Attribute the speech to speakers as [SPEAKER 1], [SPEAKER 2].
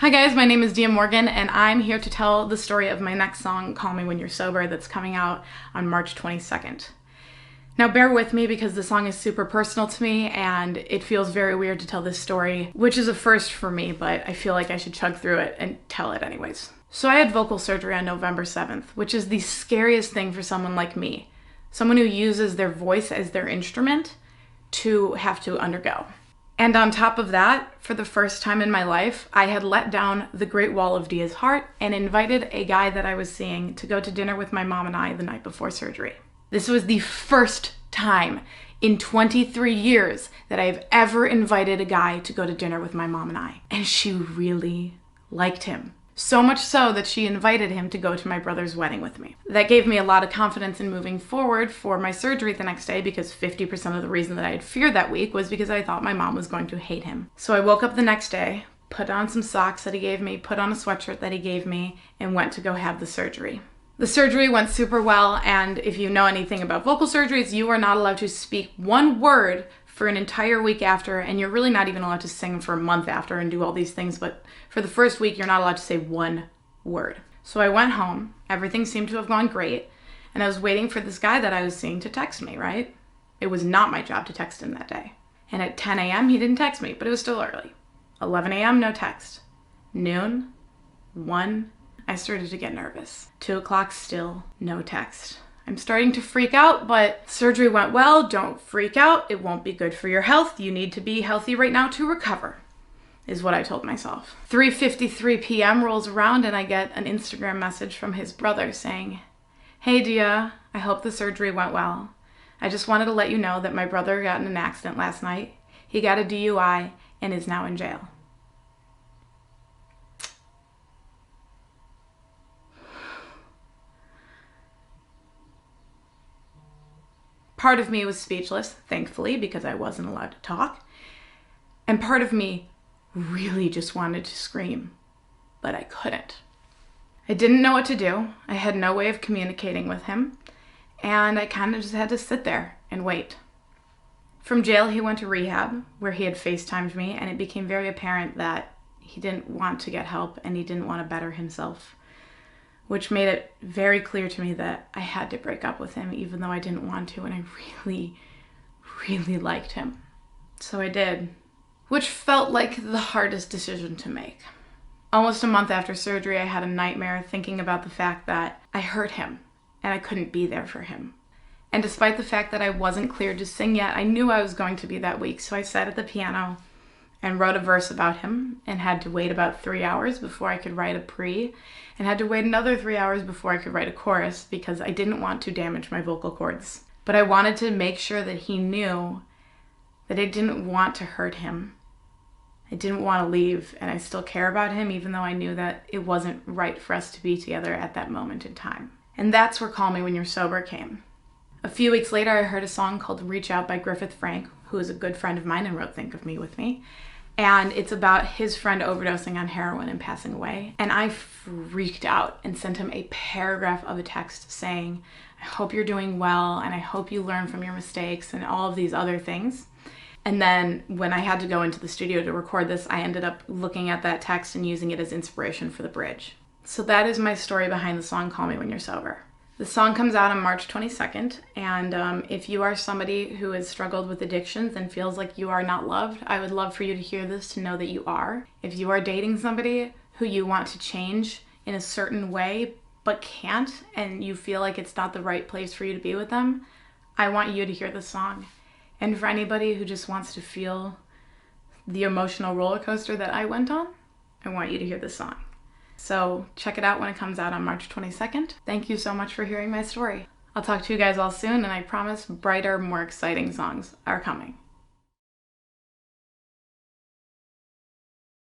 [SPEAKER 1] Hi guys, my name is Dia Morgan and I'm here to tell the story of my next song, Call Me When You're Sober, that's coming out on March 22nd. Now bear with me because the song is super personal to me and it feels very weird to tell this story, which is a first for me, but I feel like I should chug through it and tell it anyways. So I had vocal surgery on November 7th, which is the scariest thing for someone like me, someone who uses their voice as their instrument, to have to undergo. And on top of that, for the first time in my life, I had let down the Great Wall of Dia's heart and invited a guy that I was seeing to go to dinner with my mom and I the night before surgery. This was the first time in 23 years that I've ever invited a guy to go to dinner with my mom and I. And she really liked him. So much so that she invited him to go to my brother's wedding with me. That gave me a lot of confidence in moving forward for my surgery the next day, because 50% of the reason that I had feared that week was because I thought my mom was going to hate him. So I woke up the next day, put on some socks that he gave me, put on a sweatshirt that he gave me, and went to go have the surgery. The surgery went super well, and if you know anything about vocal surgeries, you are not allowed to speak one word for an entire week after, and you're really not even allowed to sing for a month after and do all these things, but for the first week, you're not allowed to say one word. So I went home, everything seemed to have gone great, and I was waiting for this guy that I was seeing to text me, right? It was not my job to text him that day. And at 10 a.m., he didn't text me, but it was still early. 11 a.m., no text. Noon, 1, I started to get nervous. 2 o'clock, still no text. I'm starting to freak out, but surgery went well. Don't freak out. It won't be good for your health. You need to be healthy right now to recover, is what I told myself. 3:53 p.m. rolls around and I get an Instagram message from his brother saying, "Hey Dia, I hope the surgery went well. I just wanted to let you know that my brother got in an accident last night. He got a DUI and is now in jail." Part of me was speechless, thankfully, because I wasn't allowed to talk. And part of me really just wanted to scream, but I couldn't. I didn't know what to do. I had no way of communicating with him, and I kind of just had to sit there and wait. From jail, he went to rehab, where he had FaceTimed me, and it became very apparent that he didn't want to get help and he didn't want to better himself, which made it very clear to me that I had to break up with him, even though I didn't want to, and I really, really liked him. So I did, which felt like the hardest decision to make. Almost a month after surgery, I had a nightmare thinking about the fact that I hurt him, and I couldn't be there for him. And despite the fact that I wasn't cleared to sing yet, I knew I was going to be that week, so I sat at the piano and wrote a verse about him, and had to wait about 3 hours before I could write a pre, and had to wait another 3 hours before I could write a chorus, because I didn't want to damage my vocal cords. But I wanted to make sure that he knew that I didn't want to hurt him. I didn't want to leave, and I still care about him, even though I knew that it wasn't right for us to be together at that moment in time. And that's where Call Me When You're Sober came. A few weeks later, I heard a song called Reach Out by Griffith Frank, who is a good friend of mine and wrote Think of Me with me. And it's about his friend overdosing on heroin and passing away. And I freaked out and sent him a paragraph of a text saying, "I hope you're doing well, and I hope you learn from your mistakes," and all of these other things. And then when I had to go into the studio to record this, I ended up looking at that text and using it as inspiration for the bridge. So that is my story behind the song Call Me When You're Sober. The song comes out on March 22nd, and if you are somebody who has struggled with addictions and feels like you are not loved, I would love for you to hear this to know that you are. If you are dating somebody who you want to change in a certain way but can't, and you feel like it's not the right place for you to be with them, I want you to hear this song. And for anybody who just wants to feel the emotional roller coaster that I went on, I want you to hear this song. So check it out when it comes out on March 22nd. Thank you so much for hearing my story. I'll talk to you guys all soon, and I promise brighter, more exciting songs are coming.